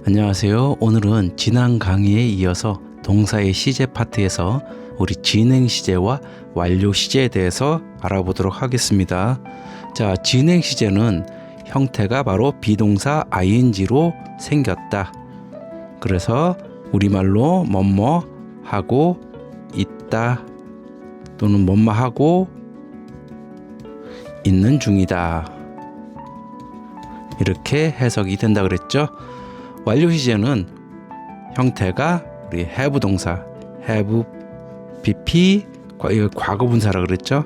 안녕하세요. 오늘은 지난 강의에 이어서 동사의 시제 파트에서 우리 진행 시제와 완료 시제에 대해서 알아보도록 하겠습니다. 자, 진행 시제는 형태가 바로 비동사 ing로 생겼다. 그래서 우리말로 뭐뭐 하고 있다 또는 뭐뭐 하고 있는 중이다. 이렇게 해석이 된다 그랬죠. 완료 시제는 형태가 우리 have 동사, have pp, 과거 분사라 그랬죠.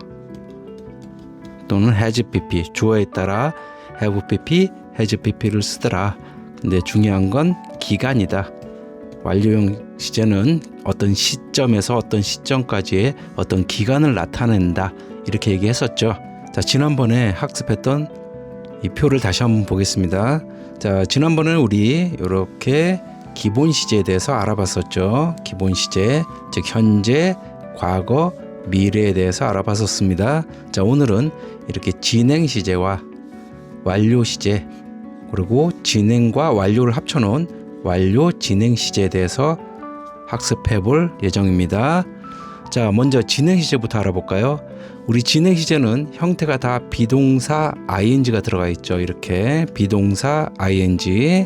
또는 has pp, 주어에 따라 have pp, has pp를 쓰더라. 근데 중요한 건 기간이다. 완료형 시제는 어떤 시점에서 어떤 시점까지의 어떤 기간을 나타낸다. 이렇게 얘기했었죠. 자, 지난번에 학습했던 이 표를 다시 한번 보겠습니다. 자, 지난번에 우리 이렇게 기본 시제에 대해서 알아봤었죠. 기본 시제, 즉 현재, 과거, 미래에 대해서 알아봤었습니다. 자, 오늘은 이렇게 진행 시제와 완료 시제, 그리고 진행과 완료를 합쳐놓은 완료 진행 시제에 대해서 학습해 볼 예정입니다. 자, 먼저 진행 시제부터 알아볼까요? 우리 진행 시제는 형태가 다 비동사 ing가 들어가 있죠. 이렇게 비동사 ing,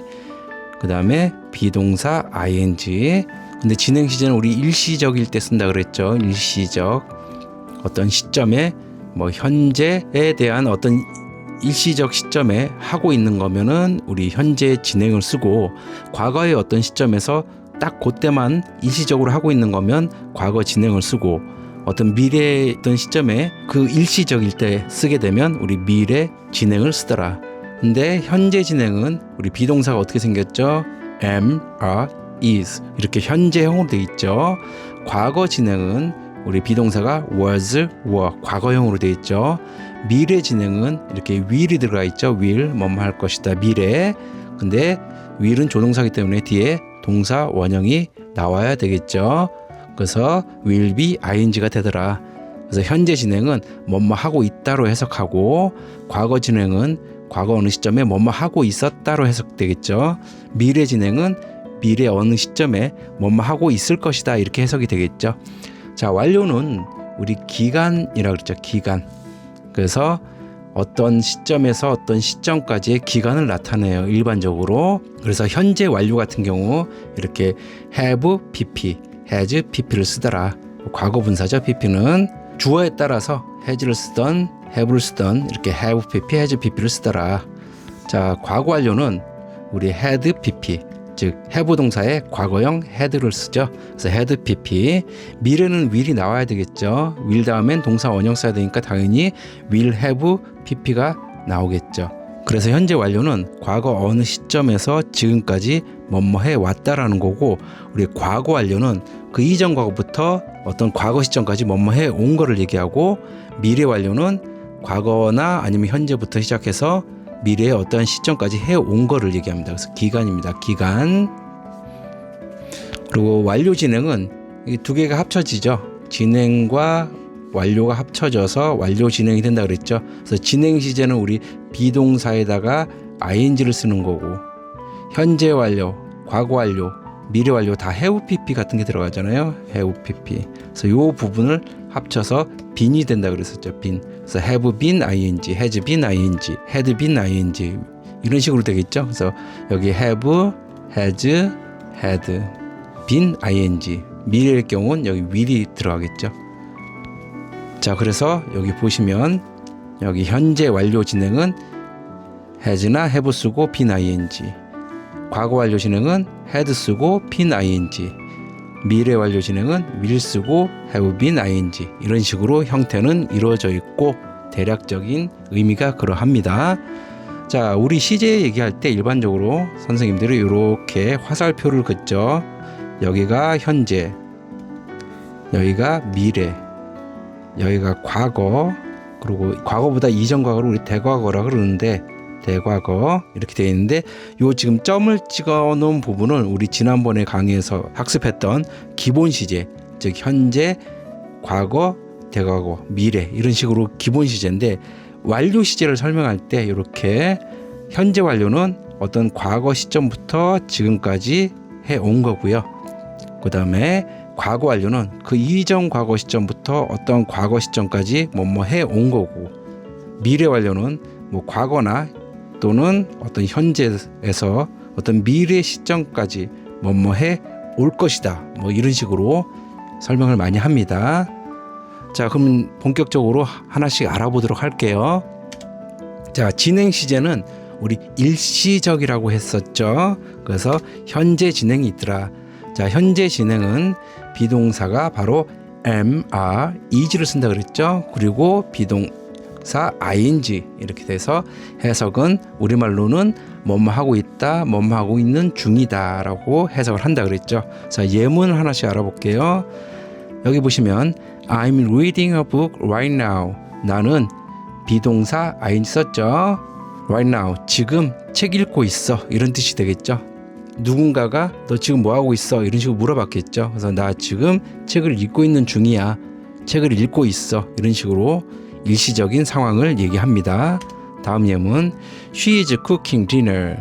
그 다음에 비동사 ing. 근데 진행 시제는 우리 일시적일 때 쓴다 그랬죠. 일시적. 어떤 시점에 뭐 현재에 대한 어떤 일시적 시점에 하고 있는 거면은 우리 현재 진행을 쓰고, 과거의 어떤 시점에서 딱 그때만 일시적으로 하고 있는 거면 과거 진행을 쓰고, 어떤 미래의 어떤 시점에 그 일시적일 때 쓰게 되면 우리 미래 진행을 쓰더라. 근데 현재 진행은 우리 비동사가 어떻게 생겼죠? am, are, is 이렇게 현재형으로 되어 있죠. 과거 진행은 우리 비동사가 was, were 과거형으로 되어 있죠. 미래 진행은 이렇게 will이 들어가 있죠. will 뭐뭐 할 것이다, 미래. 근데 will은 조동사이기 때문에 뒤에 동사 원형이 나와야 되겠죠. 그래서 will be ing가 되더라. 그래서 현재 진행은 뭐뭐 하고 있다로 해석하고, 과거 진행은 과거 어느 시점에 뭐뭐 하고 있었다로 해석되겠죠. 미래 진행은 미래 어느 시점에 뭐뭐 하고 있을 것이다, 이렇게 해석이 되겠죠. 자, 완료는 우리 기간이라고 그랬죠. 기간. 그래서 어떤 시점에서 어떤 시점까지의 기간을 나타내요, 일반적으로. 그래서 현재 완료 같은 경우 이렇게 have pp, has pp를 쓰더라. 과거 분사죠. pp는 주어에 따라서 has를 쓰던 have를 쓰던 이렇게 have pp, has pp를 쓰더라. 자, 과거 완료는 우리 had pp, 즉 have 동사의 과거형 had를 쓰죠. 그래서 had pp. 미래는 will이 나와야 되겠죠. will 다음엔 동사 원형 써야 되니까 당연히 will have pp가 나오겠죠. 그래서 현재 완료는 과거 어느 시점에서 지금까지 뭐뭐 해 왔다라는 거고, 우리 과거 완료는 그 이전 과거부터 어떤 과거 시점까지 뭐뭐 해 온 거를 얘기하고, 미래 완료는 과거나 아니면 현재부터 시작해서 미래의 어떤 시점까지 해 온 거를 얘기합니다. 그래서 기간입니다. 기간. 그리고 완료 진행은 이 두 개가 합쳐지죠. 진행과 완료가 합쳐져서 완료 진행이 된다 그랬죠. 그래서 진행 시제는 우리 비동사에다가 ing를 쓰는 거고, 현재 완료, 과거 완료, 미래 완료 다 have pp 같은 게 들어가잖아요. have pp. 그래서 이 부분을 합쳐서 been이 된다 그랬었죠. been. 그래서 have been ing, has been ing, had been ing 이런 식으로 되겠죠. 그래서 여기 have, has, had, been ing. 미래의 경우는 여기 will이 들어가겠죠. 자, 그래서 여기 보시면 여기 현재 완료 진행은 has나 have 쓰고 been ing, 과거 완료 진행은 had 쓰고 been ing, 미래 완료 진행은 will 쓰고 have been ing. 이런 식으로 형태는 이루어져 있고 대략적인 의미가 그러합니다. 자, 우리 시제 얘기할 때 일반적으로 선생님들이 이렇게 화살표를 긋죠. 여기가 현재, 여기가 미래, 여기가 과거, 그리고 과거보다 이전 과거를 우리 대과거라 그러는데, 대과거 이렇게 되어 있는데, 요 지금 점을 찍어 놓은 부분은 우리 지난번에 강의에서 학습했던 기본 시제, 즉 현재, 과거, 대과거, 미래 이런 식으로 기본 시제인데, 완료 시제를 설명할 때 이렇게 현재 완료는 어떤 과거 시점부터 지금까지 해온 거고요. 그 다음에 과거 완료는 그 이전 과거 시점부터 어떤 과거 시점까지 뭐뭐 해온 거고, 미래 완료는 뭐 과거나 또는 어떤 현재에서 어떤 미래 시점까지 뭐뭐 해올 것이다. 뭐 이런 식으로 설명을 많이 합니다. 자, 그럼 본격적으로 하나씩 알아보도록 할게요. 자, 진행 시제는 우리 일시적이라고 했었죠. 그래서 현재 진행이 있더라. 자, 현재 진행은 비동사가 바로 am, are, is를 쓴다 그랬죠. 그리고 비동사 ing 이렇게 돼서 해석은 우리말로는 뭐뭐 하고 있다, 뭐뭐 하고 있는 중이다 라고 해석을 한다 그랬죠. 자, 예문을 하나씩 알아볼게요. 여기 보시면 I'm reading a book right now. 나는 비동사 ing 썼죠. right now, 지금 책 읽고 있어, 이런 뜻이 되겠죠. 누군가가 너 지금 뭐 하고 있어, 이런 식으로 물어봤겠죠. 그래서 나 지금 책을 읽고 있는 중이야, 책을 읽고 있어, 이런 식으로 일시적인 상황을 얘기합니다. 다음 예문 She is cooking dinner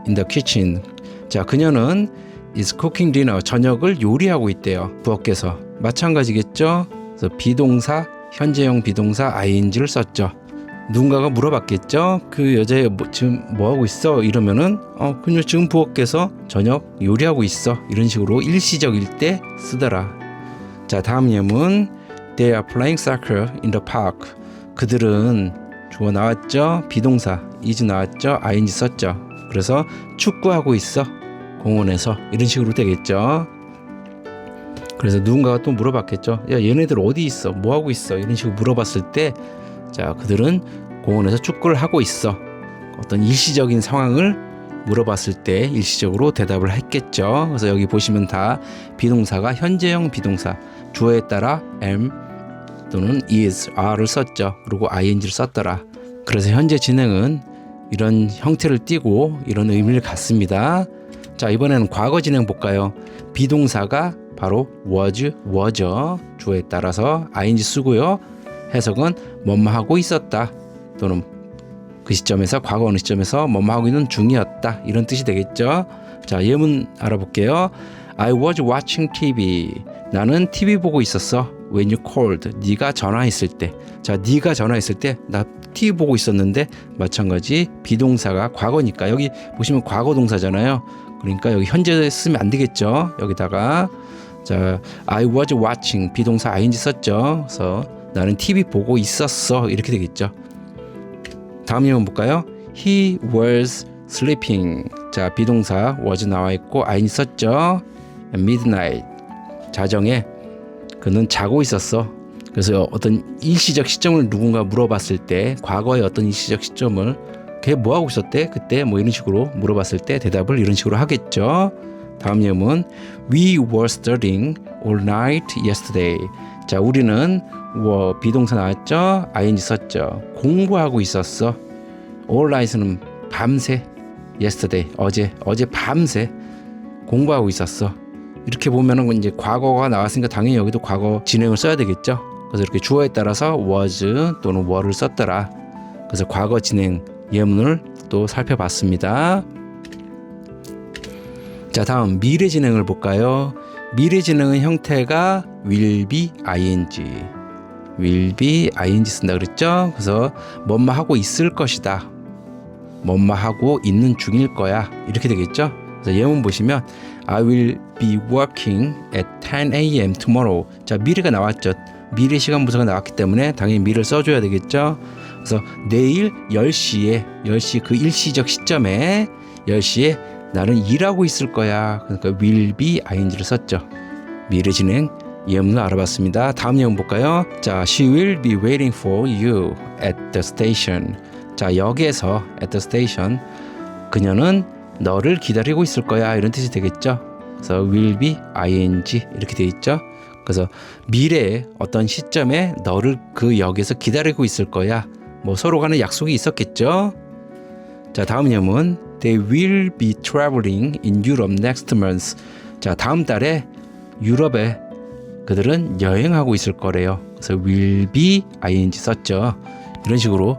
in the kitchen. 자, 그녀는 is cooking dinner, 저녁을 요리하고 있대요, 부엌에서. 마찬가지겠죠. 그래서 비동사, 현재형 비동사 ing를 썼죠. 누군가가 물어봤겠죠. 그 여자 지금 뭐 하고 있어? 이러면은 그녀 지금 부엌에서 저녁 요리하고 있어, 이런 식으로 일시적일 때 쓰더라. 자, 다음 예문 They are playing soccer in the park. 그들은 주어 나왔죠. 비동사 is 나왔죠. ing 썼죠. 그래서 축구하고 있어, 공원에서, 이런 식으로 되겠죠. 그래서 누군가가 또 물어봤겠죠. 야, 얘네들 어디 있어? 뭐 하고 있어? 이런 식으로 물어봤을 때, 자, 그들은 공원에서 축구를 하고 있어. 어떤 일시적인 상황을 물어봤을 때 일시적으로 대답을 했겠죠. 그래서 여기 보시면 다 비동사가 현재형 비동사, 주어에 따라 am 또는 is, are를 썼죠. 그리고 ing를 썼더라. 그래서 현재 진행은 이런 형태를 띠고 이런 의미를 갖습니다. 자, 이번에는 과거 진행 볼까요? 비동사가 바로 was죠. 주어에 따라서 ing 쓰고요. 해석은 뭐뭐 하고 있었다, 또는 그 시점에서, 과거 어느 시점에서 뭐뭐 하고 있는 중이었다, 이런 뜻이 되겠죠. 자, 예문 알아볼게요. I was watching TV. 나는 TV 보고 있었어. When you called. 네가 전화했을 때. 자, 네가 전화했을 때 나 TV 보고 있었는데, 마찬가지 비동사가 과거니까 여기 보시면 과거 동사잖아요. 그러니까 여기 현재 쓰면 안 되겠죠. 여기다가 자, I was watching 비동사 ing 썼죠. 그래서 나는 TV 보고 있었어, 이렇게 되겠죠. 다음 예문 볼까요? He was sleeping. 자, 비동사 was 나와 있고 ing 썼죠. Midnight. 자정에 그는 자고 있었어. 그래서 어떤 일시적 시점을 누군가 물어봤을 때, 과거의 어떤 일시적 시점을 걔 뭐 하고 있었대? 그때 뭐 이런 식으로 물어봤을 때 대답을 이런 식으로 하겠죠. 다음 예문 We were studying all night yesterday. 자, 우리는 비동사 나왔죠. ing 썼죠. 공부하고 있었어. all night은 밤새, yesterday 어제 밤새 공부하고 있었어. 이렇게 보면은 이제 과거가 나왔으니까 당연히 여기도 과거 진행을 써야 되겠죠. 그래서 이렇게 주어에 따라서 was 또는 were를 썼더라. 그래서 과거 진행 예문을 또 살펴봤습니다. 자, 다음 미래 진행을 볼까요? 미래 진행은 형태가 will be ing 쓴다 그랬죠. 그래서 뭐뭐 하고 있을 것이다, 뭐뭐 하고 있는 중일 거야, 이렇게 되겠죠. 그래서 예문 보시면 I will be working at 10 a.m. tomorrow. 자, 미래가 나왔죠. 미래 시간 분석가 나왔기 때문에 당연히 미래를 써줘야 되겠죠. 그래서 내일 10시 그 일시적 시점에 10시에 나는 일하고 있을 거야. 그러니까 will be ing를 썼죠. 미래 진행 예문을 알아봤습니다. 다음 예문 볼까요? 자, she will be waiting for you at the station. 자, 역에서 at the station, 그녀는 너를 기다리고 있을 거야, 이런 뜻이 되겠죠. 그래서 will be ing 이렇게 돼 있죠. 그래서 미래의 어떤 시점에 너를 그 역에서 기다리고 있을 거야, 뭐 서로 간에 약속이 있었겠죠. 자, 다음 예문 They will be traveling in Europe next month. 자, 다음 달에 유럽에 그들은 여행하고 있을 거래요. 그래서 will be ing 썼죠. 이런 식으로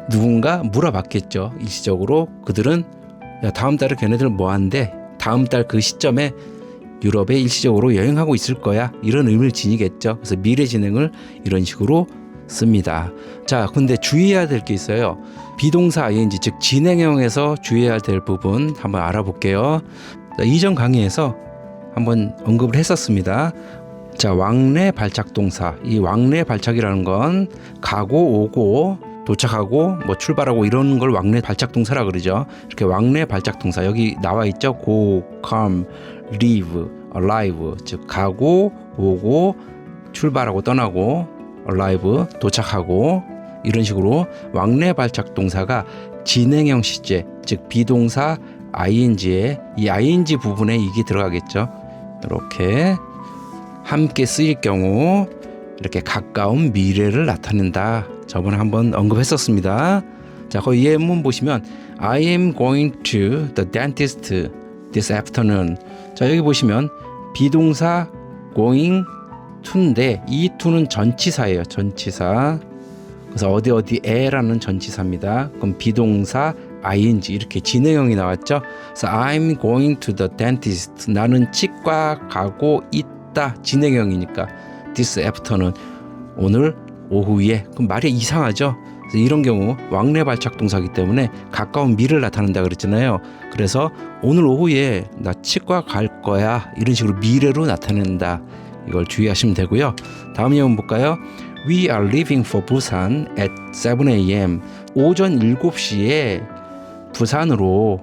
누군가 물어봤겠죠. 일시적으로 그들은 야, 다음 달에 걔네들 뭐 한대? 다음 달 그 시점에 유럽에 일시적으로 여행하고 있을 거야. 이런 의미를 지니겠죠. 그래서 미래 진행을 이런 식으로 씁니다. 자, 근데 주의해야 될 게 있어요. 비동사 ing, 즉 진행형에서 주의해야 될 부분 한번 알아볼게요. 자, 이전 강의에서 한번 언급을 했었습니다. 자, 왕래 발착 동사. 이 왕래 발착이라는 건 가고 오고 도착하고 뭐 출발하고 이런 걸 왕래 발착 동사라 그러죠. 이렇게 왕래 발착 동사 여기 나와 있죠. go, come, leave, arrive. 즉 가고 오고 출발하고 떠나고 arrive 도착하고 이런 식으로 왕래 발착 동사가 진행형 시제 즉 비동사 ing에 이 ing 부분에 이게 들어가겠죠. 이렇게 함께 쓰일 경우 이렇게 가까운 미래를 나타낸다. 저번에 한번 언급했었습니다. 자, 거기 예문 보시면 I am going to the dentist this afternoon. 자, 여기 보시면 비동사 going to인데 이 to는 전치사예요. 전치사. 그래서 어디에라는 전치사입니다. 그럼 비동사 ing 이렇게 진행형이 나왔죠. 그래서 I'm going to the dentist. 나는 치과 가고 있다. 진행형이니까 this afternoon 오늘 오후에. 그럼 말이 이상하죠. 그래서 이런 경우 왕래 발착 동사이기 때문에 가까운 미래를 나타낸다 그랬잖아요. 그래서 오늘 오후에 나 치과 갈 거야. 이런 식으로 미래로 나타낸다. 이걸 주의하시면 되고요. 다음 예문 볼까요? We are leaving for Busan at 7 a.m. 오전 7시에 부산으로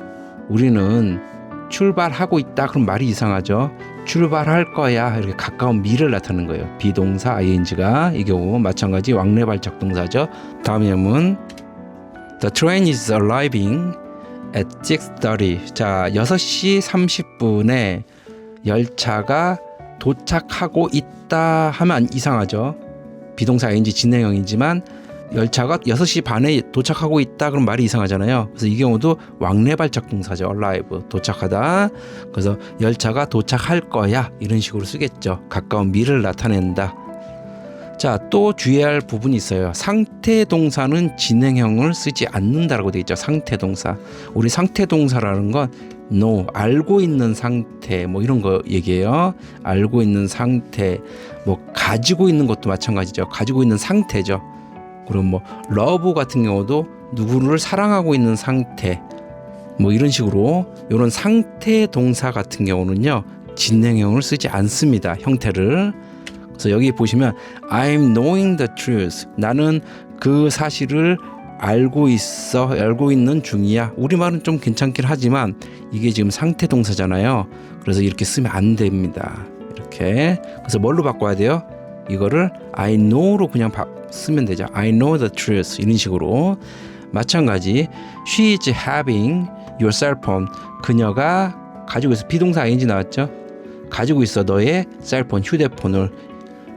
우리는 출발하고 있다. 그럼 말이 이상하죠. 출발할 거야. 이렇게 가까운 미래를 나타내는 거예요. 비동사 ing가 이 경우 마찬가지 왕래 발착 동사죠. 다음 예문 The train is arriving at 6:30. 자, 6시 30분에 열차가 도착하고 있다 하면 이상하죠. 비동사 ing 진행형이지만 열차가 6시 반에 도착하고 있다 그럼 말이 이상하잖아요. 그래서 이 경우도 왕래 발착 동사죠. arrive 도착하다. 그래서 열차가 도착할 거야 이런 식으로 쓰겠죠. 가까운 미래를 나타낸다. 자, 또 주의할 부분이 있어요. 상태 동사는 진행형을 쓰지 않는다라고 되어 있죠. 상태 동사. 우리 상태 동사라는 건 know, 알고 있는 상태 뭐 이런 거 얘기해요. 알고 있는 상태, 뭐 가지고 있는 것도 마찬가지죠. 가지고 있는 상태죠. 그리고 뭐 love 같은 경우도 누구를 사랑하고 있는 상태 뭐 이런 식으로 이런 상태 동사 같은 경우는요 진행형을 쓰지 않습니다. 형태를. 그래서 여기 보시면 I'm knowing the truth. 나는 그 사실을 알고 있는 중이야. 우리말은 좀 괜찮긴 하지만 이게 지금 상태 동사잖아요. 그래서 이렇게 쓰면 안 됩니다. 이렇게. 그래서 뭘로 바꿔야 돼요? 이거를 I know로 그냥 쓰면 되죠. I know the truth. 이런 식으로. 마찬가지 She is having your cell phone. 그녀가 가지고 있어. 비동사 ing 나왔죠. 가지고 있어 너의 셀폰 휴대폰을.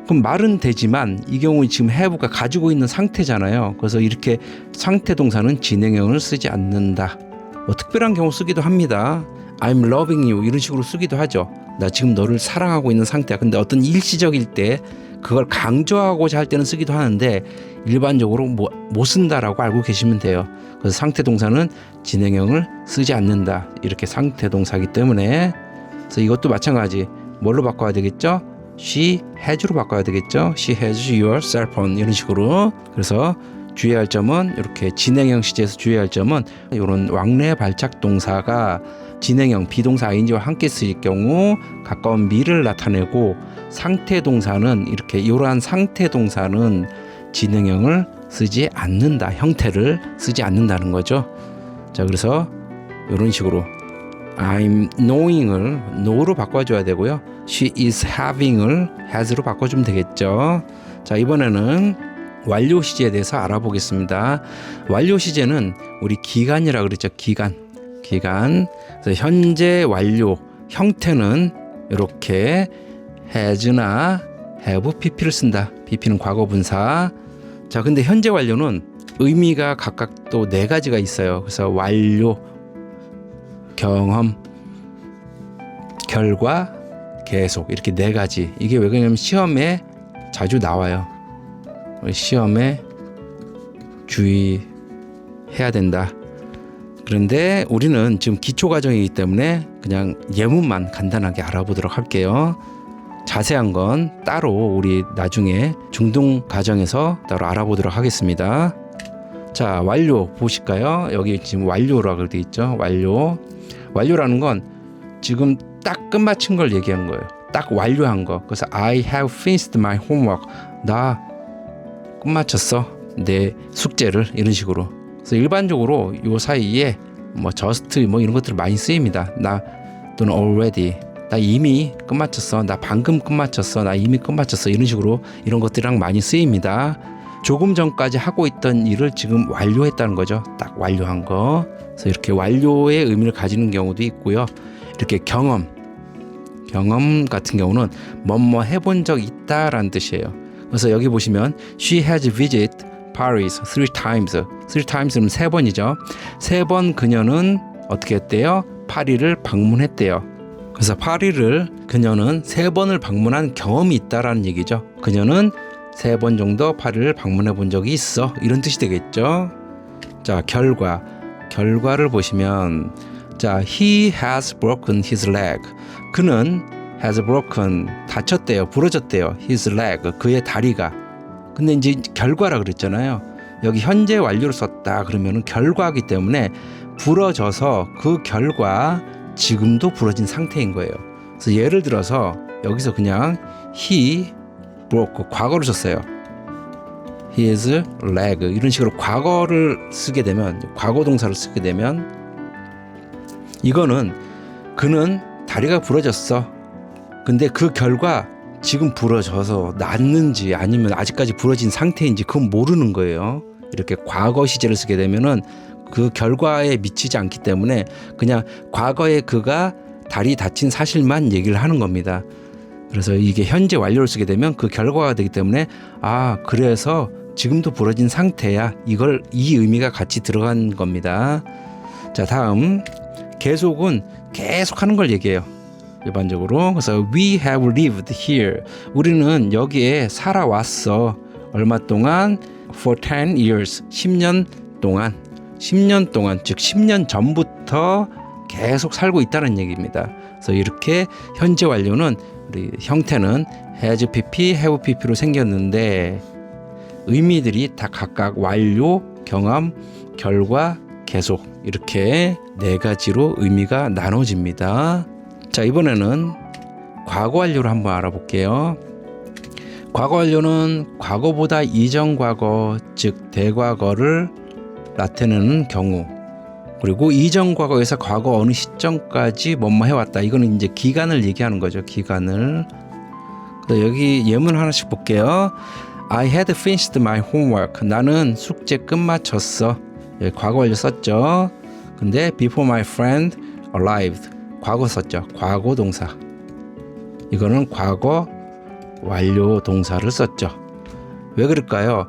그럼 말은 되지만 이 경우 지금 have가 가지고 있는 상태잖아요. 그래서 이렇게 상태 동사는 진행형을 쓰지 않는다. 뭐 특별한 경우 쓰기도 합니다. I'm loving you 이런 식으로 쓰기도 하죠. 나 지금 너를 사랑하고 있는 상태야. 근데 어떤 일시적일 때 그걸 강조하고자 할 때는 쓰기도 하는데 일반적으로 못 쓴다라고 알고 계시면 돼요. 그래서 상태 동사는 진행형을 쓰지 않는다. 이렇게 상태 동사이기 때문에. 그래서 이것도 마찬가지. 뭘로 바꿔야 되겠죠? She has로 바꿔야 되겠죠. She has your cell phone 이런 식으로. 그래서 주의할 점은 이렇게 진행형 시제에서 주의할 점은 이런 왕래 발착 동사가 진행형 비동사 ing와 함께 쓰일 경우 가까운 미래를 나타내고 상태 동사는 이렇게 이러한 상태 동사는 진행형을 쓰지 않는다. 형태를 쓰지 않는다는 거죠. 자, 그래서 이런 식으로 I'm knowing을 know로 바꿔줘야 되고요. She is having을 has로 바꿔주면 되겠죠. 자, 이번에는 완료 시제에 대해서 알아보겠습니다. 완료 시제는 우리 기간이라 그랬죠. 기간. 그래서 현재 완료 형태는 이렇게 has나 have, pp를 쓴다. pp는 과거분사. 자, 근데 현재 완료는 의미가 각각 또 4가지가 있어요. 그래서 완료, 경험, 결과, 계속 이렇게 4가지. 이게 왜 그러냐면 시험에 자주 나와요. 시험에 주의해야 된다. 그런데 우리는 지금 기초 과정이기 때문에 그냥 예문만 간단하게 알아보도록 할게요. 자세한 건 따로 우리 나중에 중등 과정에서 따로 알아보도록 하겠습니다. 자, 완료 보실까요? 여기 지금 완료라고 되어 있죠. 완료라는 건 지금 딱 끝마친 걸 얘기한 거예요. 딱 완료한 거. 그래서 I have finished my homework. 나 끝마쳤어. 내 숙제를. 이런 식으로. 그래서 일반적으로 요 사이에 뭐 just 뭐 이런 것들 많이 쓰입니다. 나 또는 already. 나 이미 끝마쳤어. 나 방금 끝마쳤어. 나 이미 끝마쳤어. 이런 식으로 이런 것들이랑 많이 쓰입니다. 조금 전까지 하고 있던 일을 지금 완료했다는 거죠. 딱 완료한 거. 그래서 이렇게 완료의 의미를 가지는 경우도 있고요. 이렇게 경험 같은 경우는 뭐뭐 해본 적 있다라는 뜻이에요. 그래서 여기 보시면 she has visited Paris 3 times는 3번이죠. 3번 그녀는 어떻게 했대요? 파리를 방문했대요. 그래서 파리를 그녀는 3번을 방문한 경험이 있다라는 얘기죠. 그녀는 3번 정도 파리를 방문해 본 적이 있어. 이런 뜻이 되겠죠. 자, 결과를 보시면 자, he has broken his leg. 그는 has broken 다쳤대요. 부러졌대요. his leg. 그의 다리가. 근데 이제 결과라 그랬잖아요. 여기 현재 완료를 썼다 그러면은 결과이기 때문에 부러져서 그 결과 지금도 부러진 상태인 거예요. 그래서 예를 들어서 여기서 그냥 he broke 과거를 썼어요. his leg 이런 식으로 과거를 쓰게 되면 과거 동사를 쓰게 되면 이거는 그는 다리가 부러졌어. 근데 그 결과 지금 부러져서 낫는지 아니면 아직까지 부러진 상태인지 그건 모르는 거예요. 이렇게 과거 시제를 쓰게 되면은 그 결과에 미치지 않기 때문에 그냥 과거에 그가 다리 다친 사실만 얘기를 하는 겁니다. 그래서 이게 현재 완료를 쓰게 되면 그 결과가 되기 때문에 그래서 지금도 부러진 상태야. 이 의미가 같이 들어간 겁니다. 자, 다음 계속은 계속 하는 걸 얘기해요. 일반적으로. 그래서 we have lived here. 우리는 여기에 살아왔어. 얼마 동안? For 10 years. 10년 동안. 즉 10년 전부터 계속 살고 있다는 얘기입니다. 그래서 이렇게 현재 완료는 우리 형태는 has pp, have pp로 생겼는데 의미들이 다 각각 완료, 경험, 결과, 계속 이렇게 4가지로 의미가 나눠집니다. 자, 이번에는 과거 완료를 한번 알아볼게요. 과거 완료는 과거보다 이전 과거, 즉 대과거를 나타내는 경우, 그리고 이전 과거에서 과거 어느 시점까지 뭐뭐 해왔다. 이거는 이제 기간을 얘기하는 거죠. 기간을. 여기 예문 하나씩 볼게요. I had finished my homework. 나는 숙제 끝마쳤어. 여기 과거 완료 썼죠. 근데 before my friend arrived. 과거 썼죠. 과거 동사. 이거는 과거 완료 동사를 썼죠. 왜 그럴까요?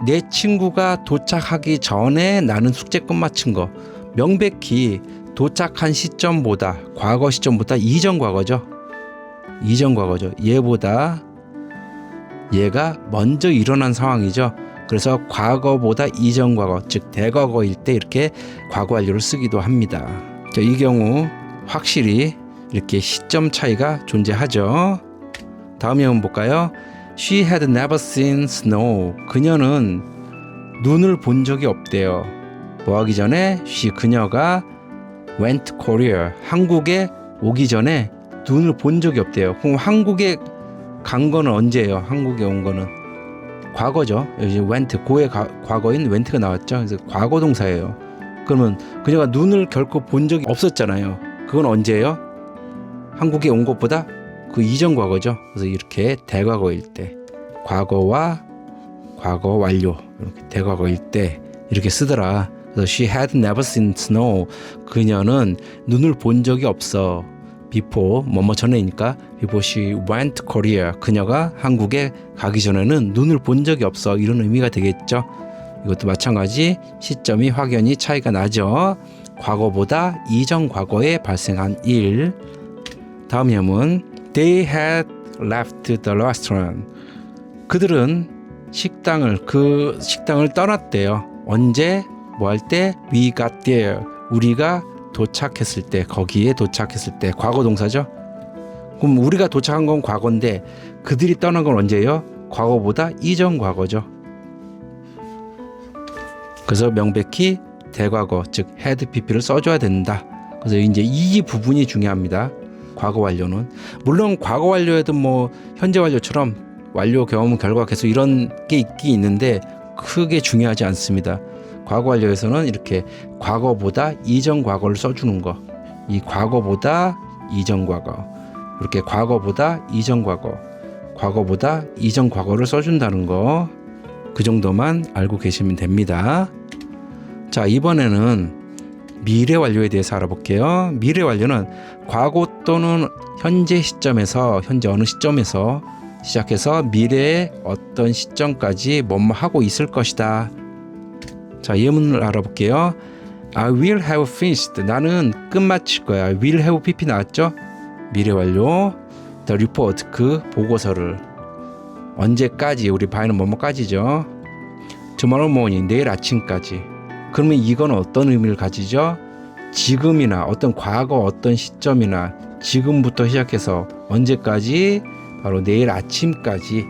내 친구가 도착하기 전에 나는 숙제 끝마친 거. 명백히 도착한 시점보다 과거 시점보다 이전 과거죠. 얘가 먼저 일어난 상황이죠. 그래서 과거보다 이전 과거, 즉 대과거일 때 이렇게 과거 완료를 쓰기도 합니다. 자, 이 경우 확실히 이렇게 시점 차이가 존재하죠. 다음 예문 볼까요? She had never seen snow. 그녀는 눈을 본 적이 없대요. 뭐 하기 전에? 그녀가 went Korea. 한국에 오기 전에 눈을 본 적이 없대요. 그럼 한국에 간 거는 언제예요? 한국에 온 거는 과거죠. 여기 went, 고의 과거인 went가 나왔죠. 그래서 과거 동사예요. 그러면 그녀가 눈을 결코 본 적이 없었잖아요. 그건 언제예요? 한국에 온 것보다 그 이전 과거죠. 그래서 이렇게 대과거일 때 과거와 과거 완료 이렇게 대과거일 때 이렇게 쓰더라. 그래서 she had never seen snow. 그녀는 눈을 본 적이 없어. before 뭐뭐 전에니까 before she went Korea. 그녀가 한국에 가기 전에는 눈을 본 적이 없어. 이런 의미가 되겠죠. 이것도 마찬가지 시점이 확연히 차이가 나죠. 과거보다 이전 과거에 발생한 일. 다음 예문. They had left the restaurant. 그들은 식당을 떠났대요. 언제? 뭐 할 때? We got there. 우리가 도착했을 때, 거기에 도착했을 때 과거 동사죠. 그럼 우리가 도착한 건 과거인데 그들이 떠난 건 언제예요? 과거보다 이전 과거죠. 그래서 명백히 대과거, 즉 had pp를 써줘야 된다. 그래서 이제 이 부분이 중요합니다. 과거 완료는 물론 과거 완료에도 뭐 현재 완료처럼 완료, 경험, 결과, 계속 이런 게 있긴 있는데 크게 중요하지 않습니다. 과거 완료에서는 이렇게 과거보다 이전 과거를 써주는 거, 이 과거보다 이전 과거, 이렇게 과거보다 이전 과거, 과거보다 이전 과거를 써준다는 거, 그 정도만 알고 계시면 됩니다. 자, 이번에는 미래 완료에 대해서 알아볼게요. 미래 완료는 과거 또는 현재 시점에서, 현재 어느 시점에서 시작해서 미래의 어떤 시점까지 뭐뭐 하고 있을 것이다. 자, 예문을 알아볼게요. I will have finished. 나는 끝마칠 거야. will have pp 나왔죠? 미래 완료. The report, 그 보고서를. 언제까지? 우리 by는 뭐뭐까지죠. tomorrow morning, 내일 아침까지. 그러면 이건 어떤 의미를 가지죠? 지금이나 어떤 과거 어떤 시점이나 지금부터 시작해서 언제까지? 바로 내일 아침까지.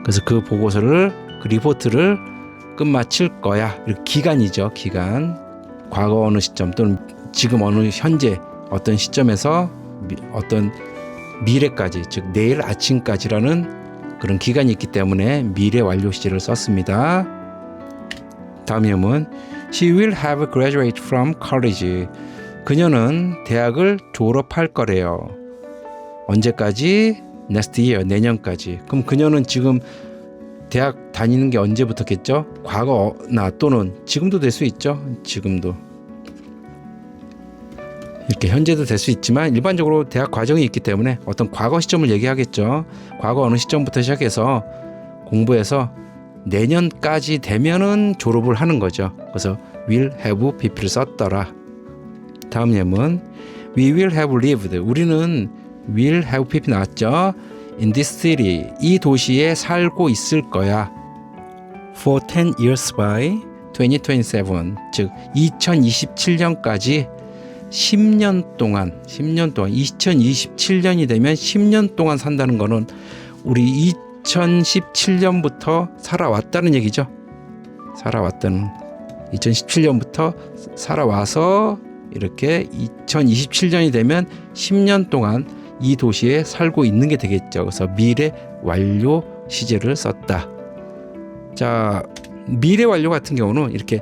그래서 그 보고서를, 그 리포트를 끝마칠 거야. 이렇게 기간이죠. 기간. 과거 어느 시점 또는 지금 어느 현재 어떤 시점에서 어떤 미래까지, 즉 내일 아침까지라는 그런 기간이 있기 때문에 미래 완료 시제를 썼습니다. 다음 예문. She will have graduated from college. 그녀는 대학을 졸업할 거래요. 언제까지? Next year, 내년까지. 그럼 그녀는 지금 대학 다니는 게 언제부터겠죠? 과거나 또는 지금도 될 수 있죠. 지금도. 이렇게 현재도 될 수 있지만 일반적으로 대학 과정이 있기 때문에 어떤 과거 시점을 얘기하겠죠. 과거 어느 시점부터 시작해서 공부해서 내년까지 되면은 졸업을 하는 거죠. 그래서 will have pp를 썼더라. 다음 예문. We will have lived. 우리는 will have pp 나왔죠. In this city, 이 도시에 살고 있을 거야. For 10 years by 2027, 즉 2027년까지 10년 동안 2027년이 되면 10년 동안 산다는 거는 우리 2017년부터 살아왔다는 얘기죠. 살아왔다는 2017년부터 살아와서 이렇게 2027년이 되면 10년 동안 이 도시에 살고 있는 게 되겠죠. 그래서 미래 완료 시제를 썼다. 자, 미래 완료 같은 경우는 이렇게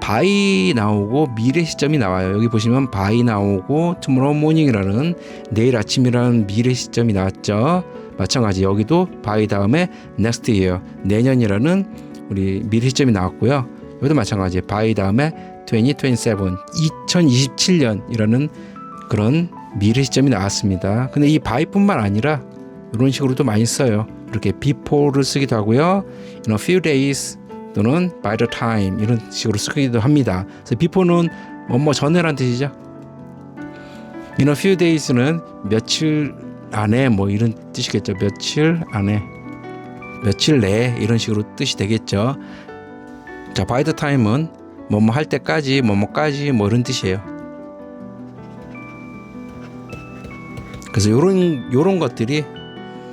by 나오고 미래 시점이 나와요. 여기 보시면 by 나오고 tomorrow morning이라는 내일 아침이라는 미래 시점이 나왔죠. 마찬가지 여기도 by 다음에 next year, 내년이라는 우리 미래 시점이 나왔고요. 여기도 마찬가지 by 다음에 2027, 2027년이라는 그런 미래 시점이 나왔습니다. 근데 이 by뿐만 아니라 이런 식으로도 많이 써요. 이렇게 before를 쓰기도 하고요. In a few days 또는 by the time 이런 식으로 쓰기도 합니다. 그래서 before는 뭐뭐 전에란 뜻이죠. In a few days는 며칠 안에 뭐 이런 뜻이겠죠. 며칠 안에, 며칠 내에 이런 식으로 뜻이 되겠죠. 자, by the time은 뭐뭐 할 때까지, 뭐뭐까지 뭐 이런 뜻이에요. 그래서 요런 것들이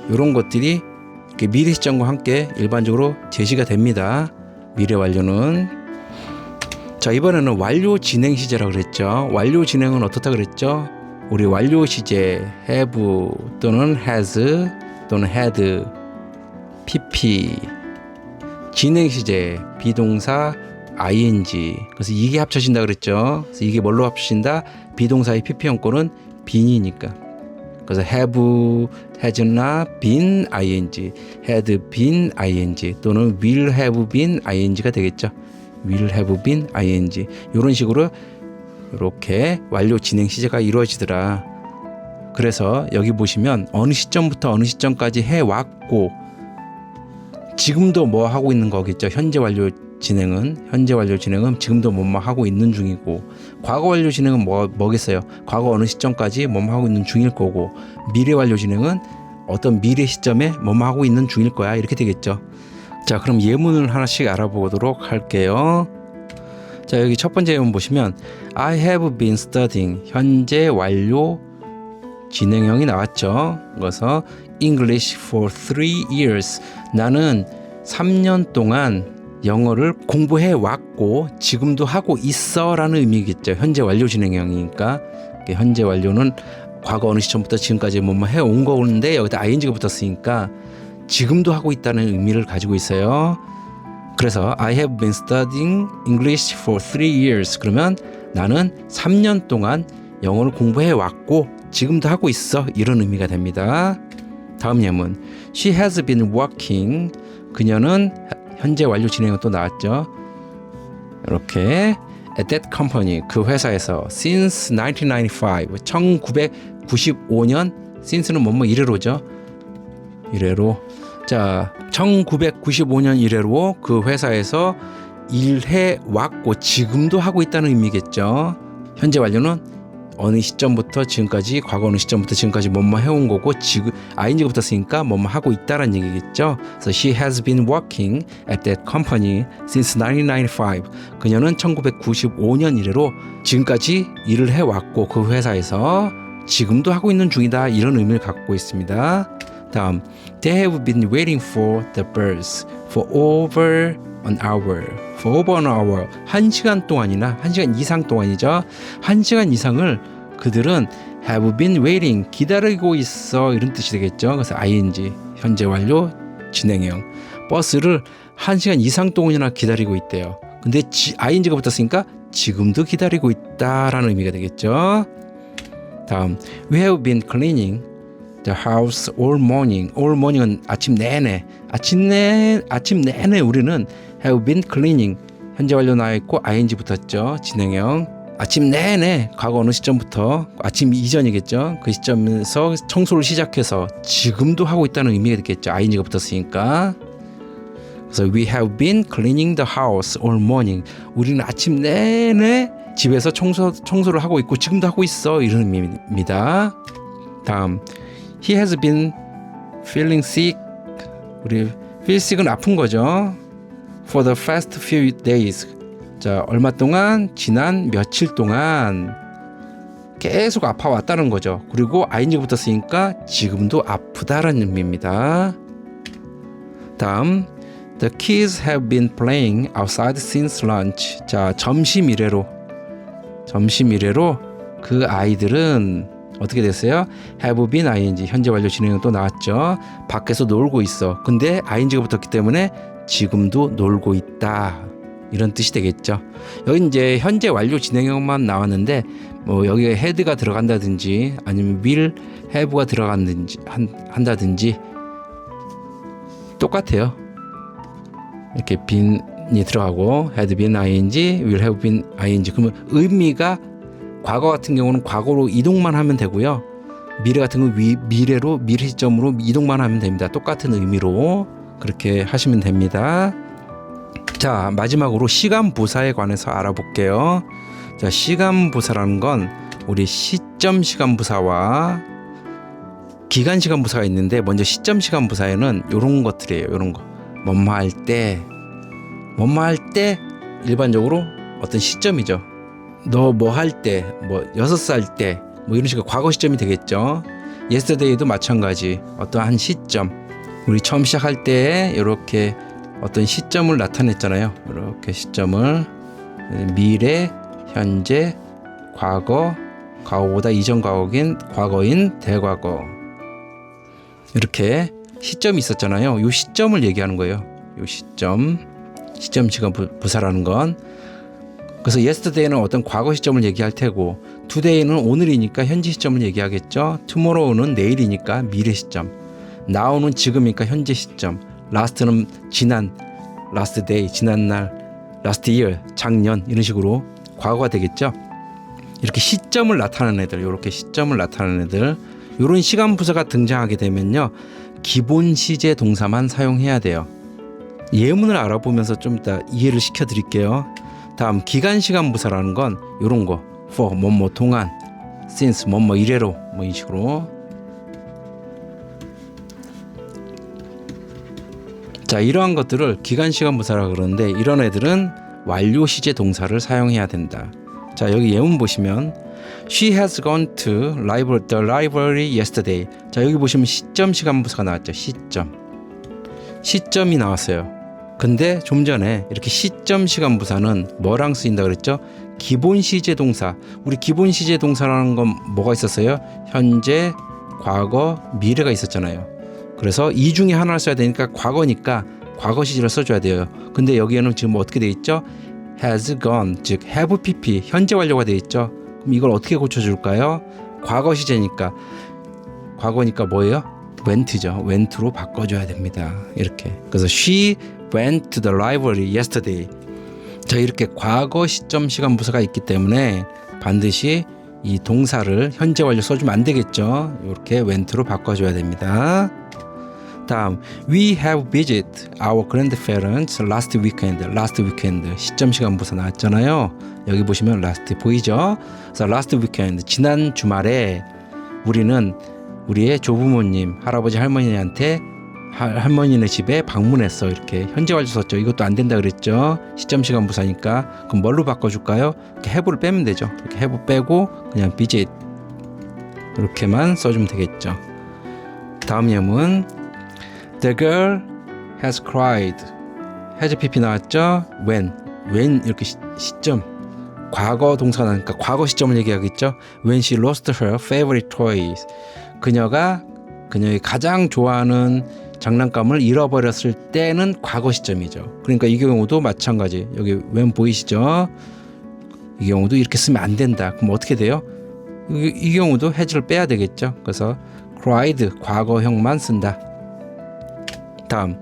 이렇게 미래 시점과 함께 일반적으로 제시가 됩니다. 미래 완료는. 자, 이번에는 완료 진행 시제라고 그랬죠. 완료 진행은 어떻다 그랬죠? 우리 완료 시제 have 또는 has 또는 had, pp, 진행 시제 비동사 ing. 그래서 이게 합쳐진다 그랬죠. 그래서 이게 뭘로 합쳐진다? 비동사의 pp 형태는 been이니까. 그래서 have, has나 been, ing, had been, ing 또는 will have been, ing가 되겠죠. will have been, ing. 이런 식으로 이렇게 완료 진행 시제가 이루어지더라. 그래서 여기 보시면 어느 시점부터 어느 시점까지 해왔고 지금도 뭐 하고 있는 거겠죠. 현재 완료 진행은 지금도 뭐뭐 하고 있는 중이고, 과거 완료 진행은 뭐겠어요? 과거 어느 시점까지 뭐뭐 하고 있는 중일 거고, 미래 완료 진행은 어떤 미래 시점에 뭐뭐 하고 있는 중일 거야. 이렇게 되겠죠. 자, 그럼 예문을 하나씩 알아보도록 할게요. 자, 여기 첫 번째 예문 보시면 I have been studying 현재 완료 진행형이 나왔죠. 그래서 English for 3 years 나는 3년 동안 영어를 공부해 왔고 지금도 하고 있어 라는 의미겠죠. 현재 완료 진행형이니까 현재 완료는 과거 어느 시점부터 지금까지 뭐뭐 해온 건데 여기다 ing가 붙었으니까 지금도 하고 있다는 의미를 가지고 있어요. 그래서 I have been studying English for 3 years 그러면 나는 3년 동안 영어를 공부해 왔고 지금도 하고 있어 이런 의미가 됩니다. 다음 예문 She has been working 그녀는 현재 완료 진행은 또 나왔죠. 이렇게 at that company 그 회사에서 since 1995 1995년 since는 뭐뭐 이래로죠. 이래로 자 1995년 이래로 그 회사에서 일해 왔고 지금도 하고 있다는 의미겠죠. 현재 완료는 어느 시점부터 지금까지 과거 어느 시점부터 지금까지 뭐뭐 해온 거고 지금 ing가 붙었으니까 뭐뭐 하고 있다라는 얘기겠죠. 그래서 she has been working at that company since 1995 그녀는 1995년 이래로 지금까지 일을 해왔고 그 회사에서 지금도 하고 있는 중이다 이런 의미를 갖고 있습니다. 다음 They have been waiting for the bus for over an hour. For over an hour. 1시간 동안이나 1시간 이상 동안이죠. 1시간 이상을 그들은 have been waiting. 기다리고 있어. 이런 뜻이 되겠죠. 그래서 ing. 현재 완료 진행형. 버스를 1시간 이상 동안이나 기다리고 있대요. 근데 ing가 붙었으니까 지금도 기다리고 있다라는 의미가 되겠죠. 다음 We have been cleaning the house all morning. all morning은 아침 내내. 아침 내내 우리는 have been cleaning. 현재 완료 나와 있고 ing 붙었죠. 진행형. 아침 내내 과거 어느 시점부터 아침 이전이겠죠. 그 시점에서 청소를 시작해서 지금도 하고 있다는 의미가 되겠죠. ing가 붙었으니까. 그래서 we have been cleaning the house all morning. 우리는 아침 내내 집에서 청소를 하고 있고 지금도 하고 있어 이런 의미입니다. 다음 He has been feeling sick. 우리 feel sick은 아픈 거죠. For the past few days. 자, 얼마 동안 지난 며칠 동안 계속 아파왔다는 거죠. 그리고 ing가 붙었으니까 지금도 아프다라는 의미입니다. 다음 The kids have been playing outside since lunch. 자, 점심 이래로 그 아이들은 어떻게 됐어요? have been ing 현재 완료 진행은 또 나왔죠. 밖에서 놀고 있어. 근데 ing가 붙었기 때문에 지금도 놀고 있다. 이런 뜻이 되겠죠. 여기 이제 현재 완료 진행형만 나왔는데 뭐 여기에 had가 들어간다든지 아니면 will have가 들어간다든지 한다든지 똑같아요. 이렇게 bean이 들어가고 had been ing, will have been ing. 그러면 의미가 과거 같은 경우는 과거로 이동만 하면 되고요. 미래 같은 경우 미래로 미래 시점으로 이동만 하면 됩니다. 똑같은 의미로 그렇게 하시면 됩니다. 자, 마지막으로 시간 부사에 관해서 알아볼게요. 자, 시간 부사라는 건 우리 시점 시간 부사와 기간 시간 부사가 있는데 먼저 시점 시간 부사에는 이런 것들이에요. 이런 거. 뭐뭐 할 때 일반적으로 어떤 시점이죠. 너 뭐 할 때, 뭐 6살 때, 뭐 이런 식으로 과거 시점이 되겠죠. yesterday도 마찬가지. 어떠한 시점. 우리 처음 시작할 때 이렇게 어떤 시점을 나타냈잖아요. 이렇게 시점을 미래, 현재, 과거, 과거보다 이전 과거인 대과거. 이렇게 시점이 있었잖아요. 이 시점을 얘기하는 거예요. 이 시점 시간 부사라는 건. 그래서 yesterday는 어떤 과거 시점을 얘기할 테고 today는 오늘이니까 현재 시점을 얘기하겠죠. tomorrow는 내일이니까 미래 시점. now는 지금이니까 현재 시점. last는 지난, last day 지난 날, last year 작년 이런 식으로 과거가 되겠죠. 이렇게 시점을 나타내는 애들, 이렇게 시점을 나타내는 애들, 이런 시간 부사가 등장하게 되면요 기본 시제 동사만 사용해야 돼요. 예문을 알아보면서 좀 이따 이해를 시켜드릴게요. 다음 기간 시간 부사라는 건 이런 거 for 뭐뭐 동안, since 뭐뭐 이래로 뭐 이 식으로. 자, 이러한 것들을 기간 시간 부사라 그러는데 이런 애들은 완료 시제 동사를 사용해야 된다. 자, 여기 예문 보시면 She has gone to the library yesterday. 자, 여기 보시면 시점 시간부사가 나왔죠. 시점이 나왔어요. 근데 좀 전에 이렇게 시점 시간부사는 뭐랑 쓰인다 그랬죠? 기본 시제 동사. 우리 기본 시제 동사라는 건 뭐가 있었어요? 현재, 과거, 미래가 있었잖아요. 그래서 이 중에 하나를 써야 되니까 과거니까 과거 시제를 써줘야 돼요. 근데 여기에는 지금 어떻게 돼 있죠? has gone, 즉 have pp 현재 완료가 돼 있죠. 그럼 이걸 어떻게 고쳐줄까요? 과거 시제니까 과거니까 뭐예요? went죠. went로 바꿔줘야 됩니다. 이렇게. 그래서 she went to the library yesterday. 자, 이렇게 과거 시점 시간 부사가 있기 때문에 반드시 이 동사를 현재 완료 써주면 안 되겠죠. 이렇게 went로 바꿔줘야 됩니다. 다음, we have visited our grandparents last weekend. 시점 시간 부사 나왔잖아요. 여기 보시면 last 보이죠? 그래서 last weekend, 지난 주말에 우리는 우리의 조부모님, 할아버지 할머니한테 할머니네 집에 방문했어. 이렇게 현재 완료 썼죠. 이것도 안 된다 그랬죠. 시점 시간 부사니까. 그럼 뭘로 바꿔줄까요? 이렇게 have를 빼면 되죠. 이렇게 have 빼고 그냥 visit 이렇게만 써주면 되겠죠. 다음 예문, The girl has cried. has pp 나왔죠. when 이렇게 시점 과거 동사가 나니까 과거 시점을 얘기하겠죠. When she lost her favorite toys. 그녀의 가장 좋아하는 장난감을 잃어버렸을 때는 과거 시점이죠. 그러니까 이 경우도 마찬가지. 여기 when 보이시죠? 이 경우도 이렇게 쓰면 안 된다. 그럼 어떻게 돼요? 이 경우도 has를 빼야 되겠죠. 그래서 cried 과거형만 쓴다. 다음,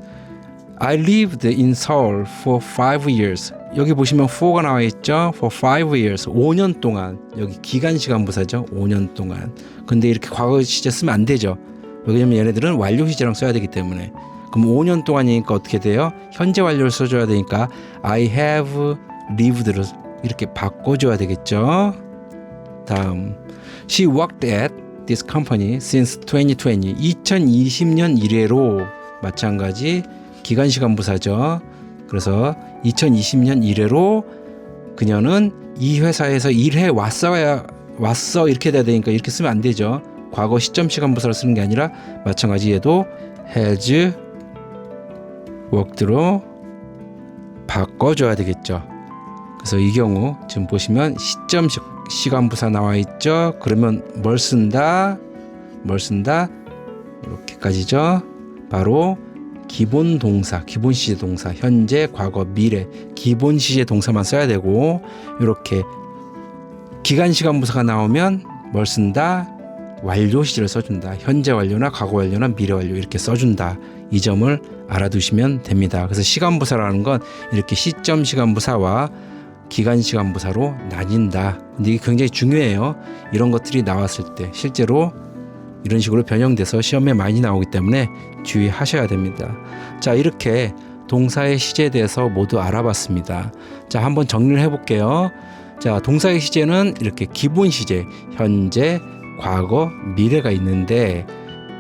I lived in Seoul for 5 years. 여기 보시면 for가 나와 있죠. For 5 years, 5년 동안. 여기 기간 시간 부사죠. 5년 동안. 근데 이렇게 과거 시제 쓰면 안 되죠. 왜냐면 얘네들은 완료 시제랑 써야 되기 때문에. 그럼 5년 동안이니까 어떻게 돼요? 현재 완료를 써줘야 되니까 I have lived를 이렇게 바꿔줘야 되겠죠. 다음, She worked at this company since 2020. 2020년 이래로 마찬가지 기간 시간 부사죠. 그래서 2020년 이래로 그녀는 이 회사에서 일해 왔어 이렇게 돼야 되니까 이렇게 쓰면 안 되죠. 과거 시점 시간 부사를 쓰는 게 아니라 마찬가지 얘도 has worked로 바꿔줘야 되겠죠. 그래서 이 경우 지금 보시면 시점 시간 부사 나와 있죠. 그러면 뭘 쓴다? 이렇게까지죠. 바로 기본 동사, 기본 시제 동사, 현재, 과거, 미래, 기본 시제 동사만 써야 되고, 이렇게 기간 시간 부사가 나오면 뭘 쓴다? 완료 시제를 써준다. 현재 완료나 과거 완료나 미래 완료 이렇게 써준다. 이 점을 알아두시면 됩니다. 그래서 시간 부사라는 건 이렇게 시점 시간 부사와 기간 시간 부사로 나뉜다. 근데 이게 굉장히 중요해요. 이런 것들이 나왔을 때 실제로 이런 식으로 변형돼서 시험에 많이 나오기 때문에 주의하셔야 됩니다. 자, 이렇게 동사의 시제에 대해서 모두 알아봤습니다. 자, 한번 정리를 해볼게요. 자, 동사의 시제는 이렇게 기본 시제, 현재, 과거, 미래가 있는데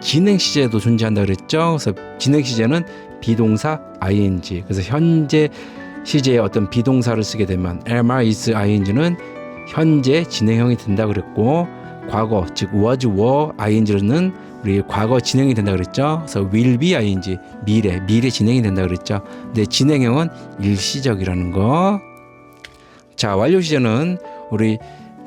진행 시제도 존재한다 그랬죠. 그래서 진행 시제는 비동사 ing. 그래서 현재 시제에 어떤 비동사를 쓰게 되면 am, is, ing는 현재 진행형이 된다 그랬고, 과거 즉 was, were, ing는 우리 과거 진행이 된다 그랬죠. 그래서 will be ing 미래 진행이 된다 그랬죠. 근데 진행형은 일시적이라는 거. 자, 완료 시제는 우리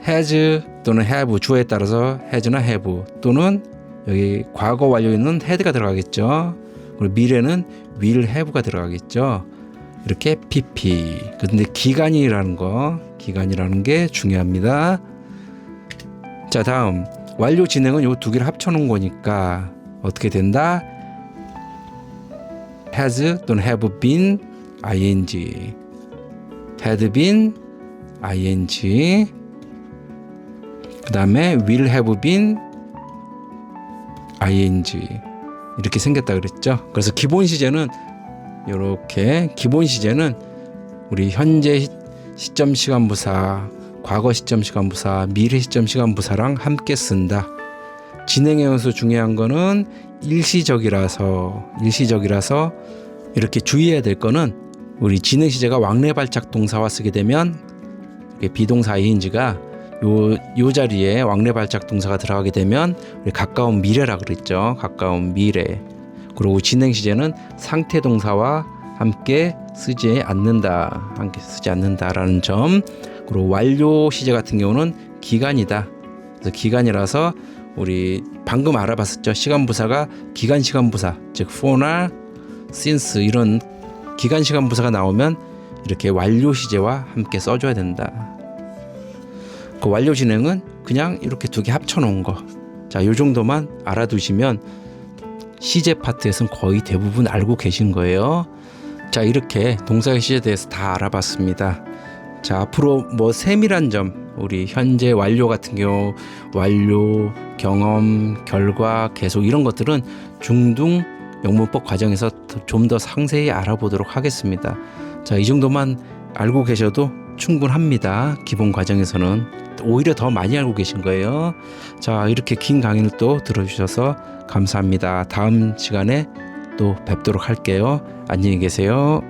has 또는 have 주어에 따라서 has나 have 또는 여기 과거 완료에는 had가 들어가겠죠. 그리고 미래는 will have가 들어가겠죠. 이렇게 pp. 근데 기간이라는 게 중요합니다. 자, 다음 완료 진행은 요 두 개를 합쳐놓은 거니까 어떻게 된다? has 또는 have been ing, had been ing, 그 다음에 will have been ing 이렇게 생겼다 그랬죠. 그래서 기본 시제는 이렇게 우리 현재 시점 시간 부사, 과거 시점 시간 부사, 미래 시점 시간 부사랑 함께 쓴다. 진행형에서 중요한 거는 일시적이라서 이렇게 주의해야 될 거는 우리 진행 시제가 왕래 발작 동사와 쓰게 되면 이렇게 비동사 ing가 요 자리에 왕래 발작 동사가 들어가게 되면 우리 가까운 미래라 그랬죠. 가까운 미래. 그리고 진행 시제는 상태 동사와 함께 쓰지 않는다라는 점. 그리고 완료 시제 같은 경우는 기간이다. 그래서 기간이라서 우리 방금 알아봤었죠. 시간 부사가 기간 시간 부사, 즉 for나 since 이런 기간 시간 부사가 나오면 이렇게 완료 시제와 함께 써줘야 된다. 그 완료 진행은 그냥 이렇게 두 개 합쳐 놓은 거. 자, 요 정도만 알아두시면 시제 파트에서는 거의 대부분 알고 계신 거예요. 자, 이렇게 동사의 시제에 대해서 다 알아봤습니다. 자, 앞으로 뭐 세밀한 점, 우리 현재 완료 같은 경우 완료, 경험, 결과, 계속 이런 것들은 중등 영문법 과정에서 좀 더 상세히 알아보도록 하겠습니다. 자, 이 정도만 알고 계셔도 충분합니다. 기본 과정에서는 오히려 더 많이 알고 계신 거예요. 자, 이렇게 긴 강의를 또 들어주셔서 감사합니다. 다음 시간에 또 뵙도록 할게요. 안녕히 계세요.